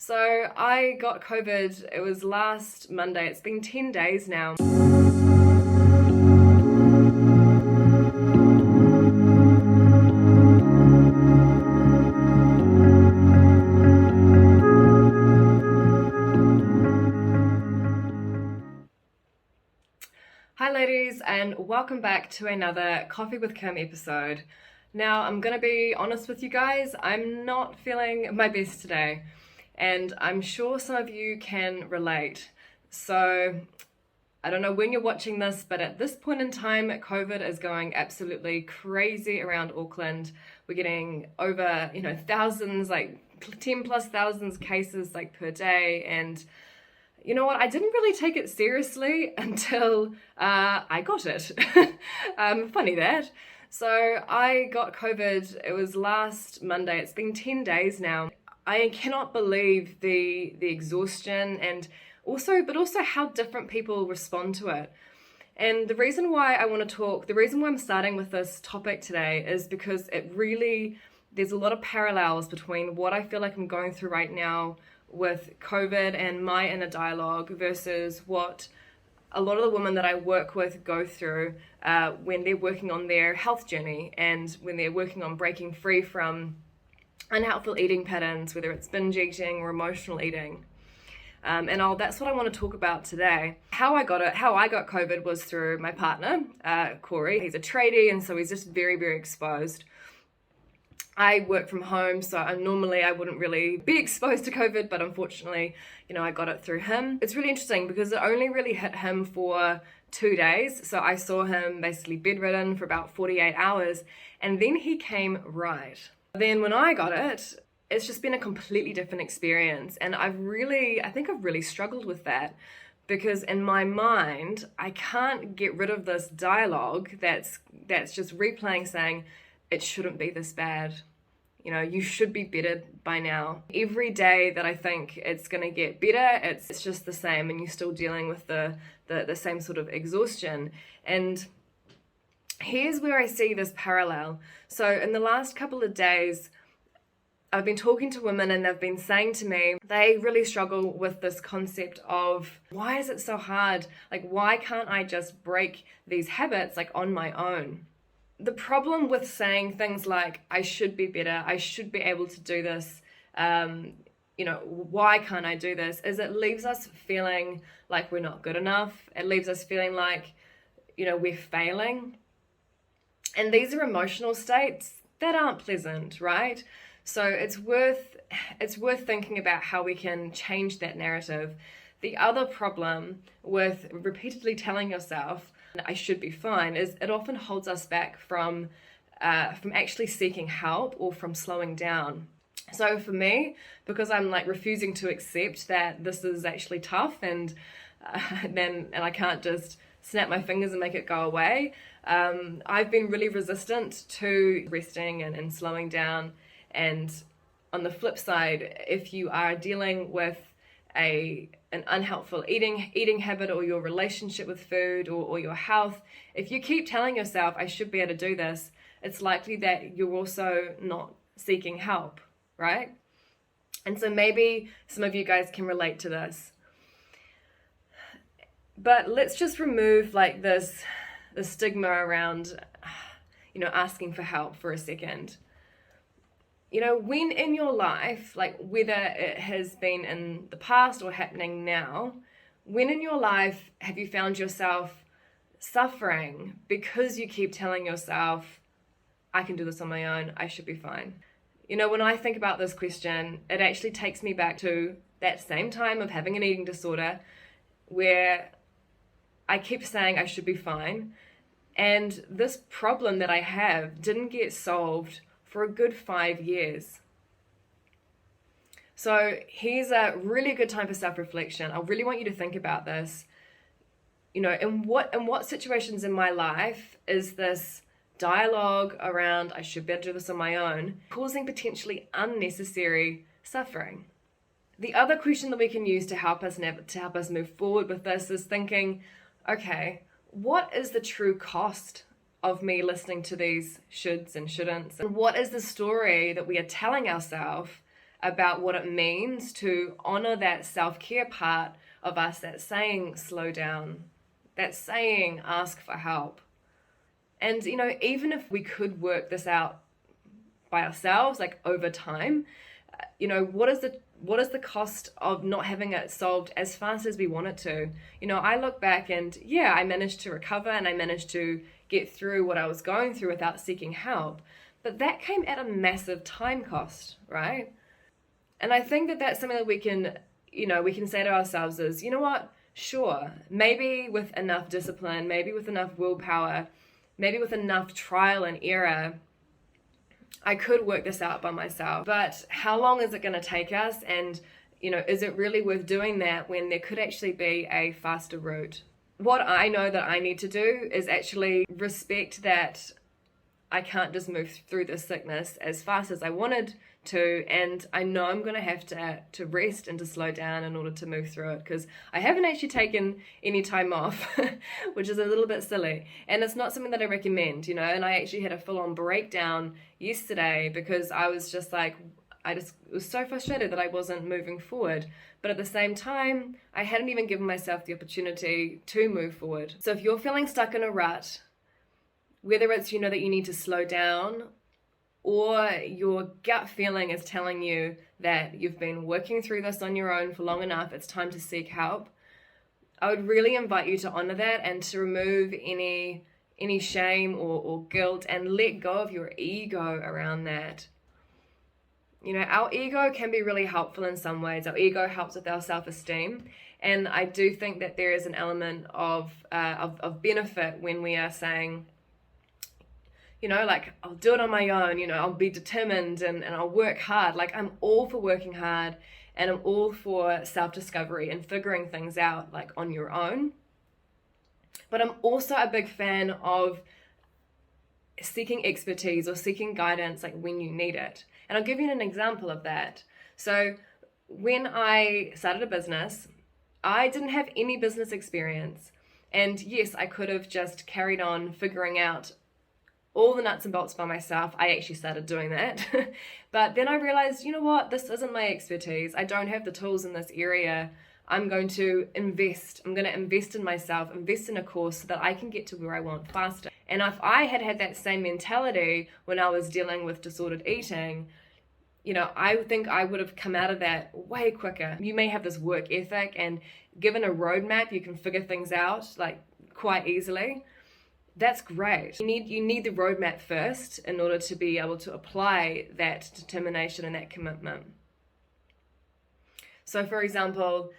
So I got COVID, it was last Monday, it's been 10 days now. Hi ladies, and welcome back to another Coffee with Kim episode. Now I'm gonna be honest with you guys, I'm not feeling my best today, and I'm sure some of you can relate. So I don't know when you're watching this, but at this point in time, COVID is going absolutely crazy around Auckland. We're getting over, thousands, like 10 plus thousands cases like per day, and you know what? I didn't really take it seriously until I got it. Funny that. So I got COVID, it was last Monday, it's been 10 days now. I cannot believe the exhaustion and also how different people respond to it. And the reason why I'm starting with this topic today is because there's a lot of parallels between what I feel like I'm going through right now with COVID and my inner dialogue versus what a lot of the women that I work with go through when they're working on their health journey and when they're working on breaking free from unhelpful eating patterns, whether it's binge eating or emotional eating. That's what I want to talk about today. How I got COVID was through my partner, Corey. He's a tradie, and so he's just very, very exposed. I work from home, so I wouldn't really be exposed to COVID, but unfortunately, I got it through him. It's really interesting because it only really hit him for 2 days. So I saw him basically bedridden for about 48 hours, and then he came right. Then when I got it, it's just been a completely different experience. And I think I've really struggled with that because in my mind, I can't get rid of this dialogue that's just replaying saying, it shouldn't be this bad. You should be better by now. Every day that I think it's going to get better, it's just the same, and you're still dealing with the same sort of exhaustion. And here's where I see this parallel. So in the last couple of days, I've been talking to women and they've been saying to me, they really struggle with this concept of, why is it so hard? Like, why can't I just break these habits on my own? The problem with saying things like, I should be better, I should be able to do this, why can't I do this, is it leaves us feeling like we're not good enough. It leaves us feeling like, we're failing. And these are emotional states that aren't pleasant, right? So it's worth thinking about how we can change that narrative. The other problem with repeatedly telling yourself, I should be fine, is it often holds us back from actually seeking help or from slowing down. So for me, because I'm refusing to accept that this is actually tough and I can't just snap my fingers and make it go away, I've been really resistant to resting and slowing down. And on the flip side, if you are dealing with an unhelpful eating habit or your relationship with food or your health, if you keep telling yourself, I should be able to do this, it's likely that you're also not seeking help, right? And so maybe some of you guys can relate to this. But let's just remove the stigma around, asking for help for a second. When in your life, whether it has been in the past or happening now, when in your life have you found yourself suffering because you keep telling yourself, I can do this on my own, I should be fine? When I think about this question, it actually takes me back to that same time of having an eating disorder where I keep saying I should be fine, and this problem that I have didn't get solved for a good 5 years. So here's a really good time for self-reflection. I really want you to think about this. In what situations in my life is this dialogue around I should be able to do this on my own causing potentially unnecessary suffering? The other question that we can use to help us move forward with this is thinking, okay, what is the true cost of me listening to these shoulds and shouldn'ts? And what is the story that we are telling ourselves about what it means to honor that self-care part of us that's saying slow down, that's saying ask for help. And, even if we could work this out by ourselves, like over time, what is the cost of not having it solved as fast as we want it to? I look back and I managed to recover and I managed to get through what I was going through without seeking help. But that came at a massive time cost, right? And I think that that's something that we can say to ourselves is, you know what? Sure, maybe with enough discipline, maybe with enough willpower, maybe with enough trial and error, I could work this out by myself. But how long is it going to take us? And, is it really worth doing that when there could actually be a faster route? What I know that I need to do is actually respect that I can't just move through this sickness as fast as I wanted to, and I know I'm going to have to rest and to slow down in order to move through it, because I haven't actually taken any time off, which is a little bit silly, and it's not something that I recommend, and I actually had a full-on breakdown yesterday because I was just like, I just was so frustrated that I wasn't moving forward. But at the same time, I hadn't even given myself the opportunity to move forward. So if you're feeling stuck in a rut, whether it's that you need to slow down, or your gut feeling is telling you that you've been working through this on your own for long enough, it's time to seek help, I would really invite you to honor that and to remove any shame or guilt and let go of your ego around that. Our ego can be really helpful in some ways. Our ego helps with our self-esteem. And I do think that there is an element of benefit when we are saying, like, I'll do it on my own, I'll be determined and I'll work hard. Like, I'm all for working hard and I'm all for self-discovery and figuring things out, like, on your own. But I'm also a big fan of seeking expertise or seeking guidance, like, when you need it. And I'll give you an example of that. So when I started a business, I didn't have any business experience. And yes, I could have just carried on figuring out all the nuts and bolts by myself. I actually started doing that. But then I realized, this isn't my expertise. I don't have the tools in this area. I'm going to invest in myself, invest in a course so that I can get to where I want faster. And if I had that same mentality when I was dealing with disordered eating, I think I would have come out of that way quicker. You may have this work ethic, and given a roadmap, you can figure things out, like, quite easily. That's great. You need the roadmap first in order to be able to apply that determination and that commitment. So, for example,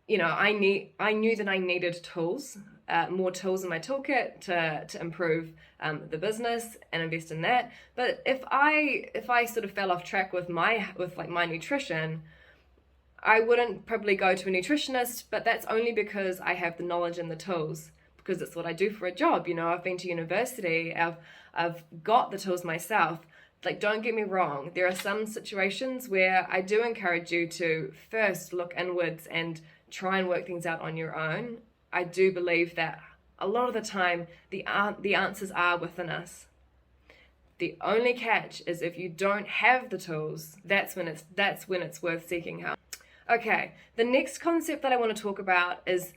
I knew that I needed tools, more tools in my toolkit to improve the business and invest in that. But if I sort of fell off track with my nutrition, I wouldn't probably go to a nutritionist. But that's only because I have the knowledge and the tools, because it's what I do for a job. I've been to university. I've got the tools myself. Like, don't get me wrong. There are some situations where I do encourage you to first look inwards and try and work things out on your own. I do believe that a lot of the time the answers are within us. The only catch is if you don't have the tools, that's when it's worth seeking help. Okay, the next concept that I want to talk about is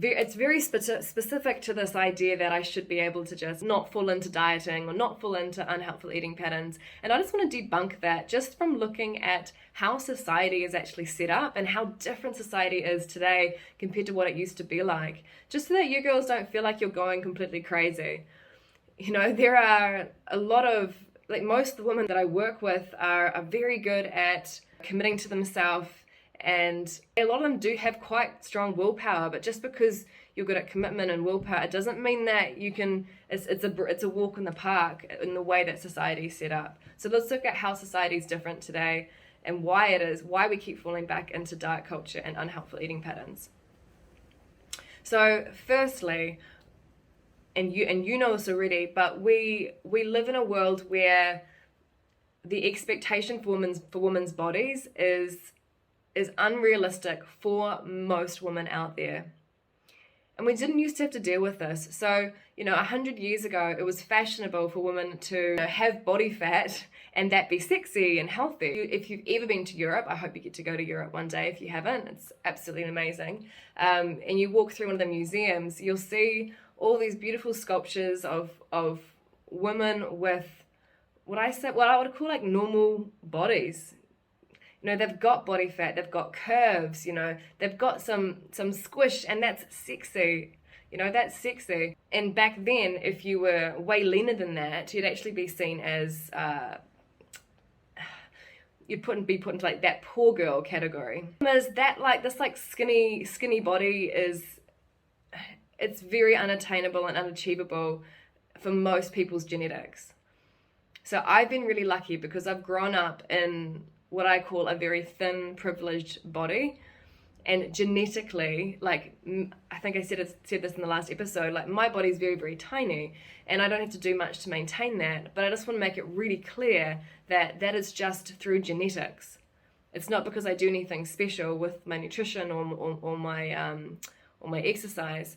it's very specific to this idea that I should be able to just not fall into dieting or not fall into unhelpful eating patterns. And I just want to debunk that just from looking at how society is actually set up and how different society is today compared to what it used to be like. Just so that you girls don't feel like you're going completely crazy. There are a lot of, like, most of the women that I work with are very good at committing to themselves. And a lot of them do have quite strong willpower, but just because you're good at commitment and willpower, it doesn't mean that you can, it's a walk in the park in the way that society is set up. So let's look at how society is different today and why we keep falling back into diet culture and unhelpful eating patterns. So firstly, and you know this already, but we live in a world where the expectation for women's bodies is unrealistic for most women out there. And we didn't used to have to deal with this. So, 100 years ago, it was fashionable for women to have body fat and that be sexy and healthy. If you've ever been to Europe, I hope you get to go to Europe one day if you haven't. It's absolutely amazing. And you walk through one of the museums, you'll see all these beautiful sculptures of women with what I would call like normal bodies. They've got body fat, they've got curves, they've got some squish, and that's sexy. That's sexy. And back then, if you were way leaner than that, you'd actually be seen as, you'd be put into like that poor girl category. Is that like this like skinny body it's very unattainable and unachievable for most people's genetics. So I've been really lucky because I've grown up in what I call a very thin, privileged body. And genetically, like, I think I said this in the last episode, like my body's very, very tiny and I don't have to do much to maintain that. But I just want to make it really clear that that is just through genetics. It's not because I do anything special with my nutrition or my exercise.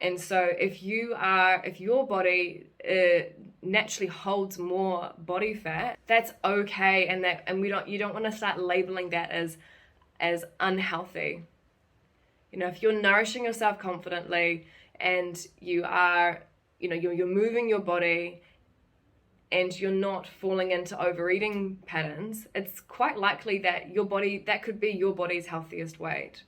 And so if your body naturally holds more body fat, that's okay, and you don't want to start labeling that as unhealthy. If you're nourishing yourself confidently and you are, you're moving your body and you're not falling into overeating patterns, it's quite likely that that could be your body's healthiest weight.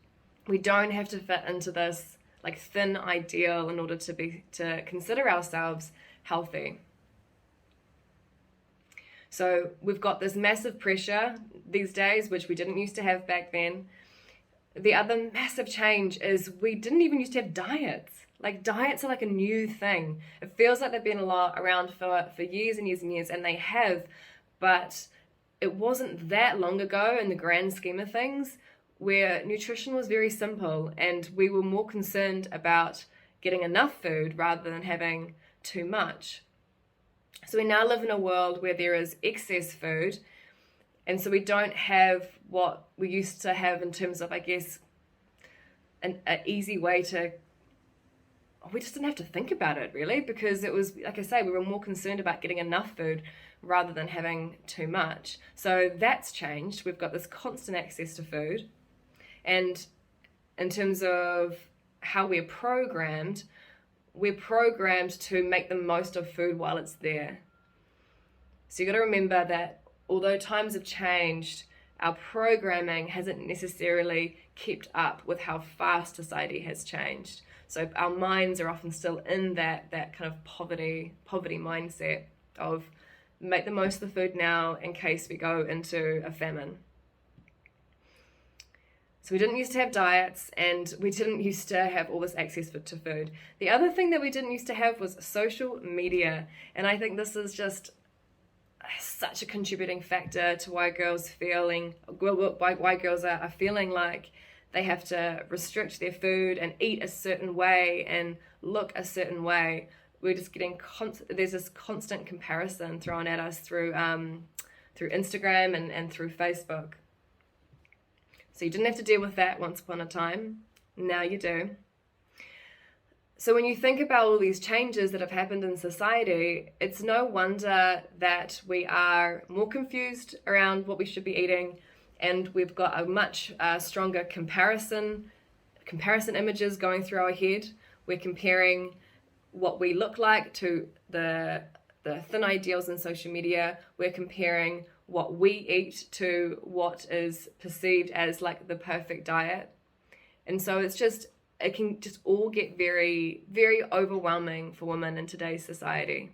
We don't have to fit into this like thin ideal in order to consider ourselves healthy. So we've got this massive pressure these days, which we didn't used to have back then. The other massive change is we didn't even used to have diets. Like diets are like a new thing. It feels like they've been around for years and years and years, and they have, but it wasn't that long ago in the grand scheme of things where nutrition was very simple and we were more concerned about getting enough food rather than having too much. So we now live in a world where there is excess food, and so we don't have what we used to have in terms of, I guess, an easy way to... We just didn't have to think about it, really, because it was, like I say, we were more concerned about getting enough food rather than having too much. So that's changed. We've got this constant access to food. And in terms of how we're programmed to make the most of food while it's there. So you got to remember that although times have changed, our programming hasn't necessarily kept up with how fast society has changed. So our minds are often still in that kind of poverty mindset of make the most of the food now in case we go into a famine. So we didn't used to have diets, and we didn't used to have all this access to food. The other thing that we didn't used to have was social media. And I think this is just such a contributing factor to why girls are feeling like they have to restrict their food and eat a certain way and look a certain way. We're just getting there's this constant comparison thrown at us through Instagram and through Facebook. So you didn't have to deal with that once upon a time. Now you do. So when you think about all these changes that have happened in society, it's no wonder that we are more confused around what we should be eating, and we've got a much stronger comparison images going through our head. We're comparing what we look like to the thin ideals in social media. We're comparing what we eat to what is perceived as like the perfect diet. And so it can just all get very, very overwhelming for women in today's society.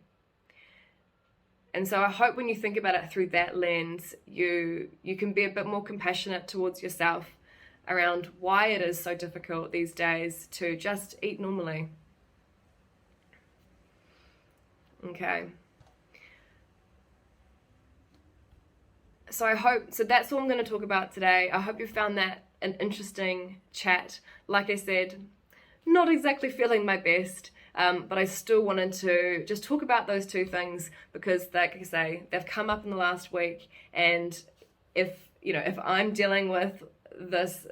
And so I hope when you think about it through that lens, you can be a bit more compassionate towards yourself around why it is so difficult these days to just eat normally. Okay. So that's all I'm going to talk about today. I hope you found that an interesting chat. Like I said, not exactly feeling my best, but I still wanted to just talk about those two things because, like I say, they've come up in the last week. And if I'm dealing with this,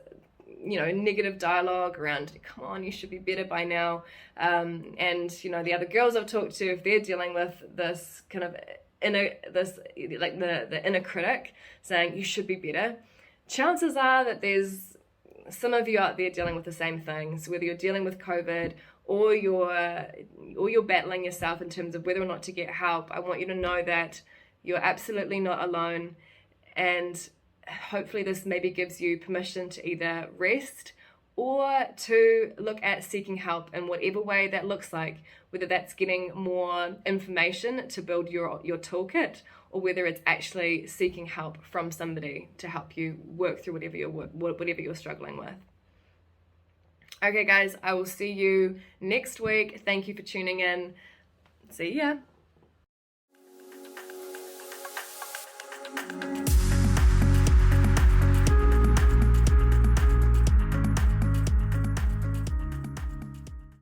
negative dialogue around, come on, you should be better by now. And the other girls I've talked to, if they're dealing with this kind of the inner critic saying you should be better, chances are that there's some of you out there dealing with the same things, whether you're dealing with COVID or you're battling yourself in terms of whether or not to get help. I want you to know that you're absolutely not alone, and hopefully this maybe gives you permission to either rest or to look at seeking help in whatever way that looks like, whether that's getting more information to build your toolkit, or whether it's actually seeking help from somebody to help you work through whatever you're struggling with. Okay guys, I will see you next week. Thank you for tuning in. See ya.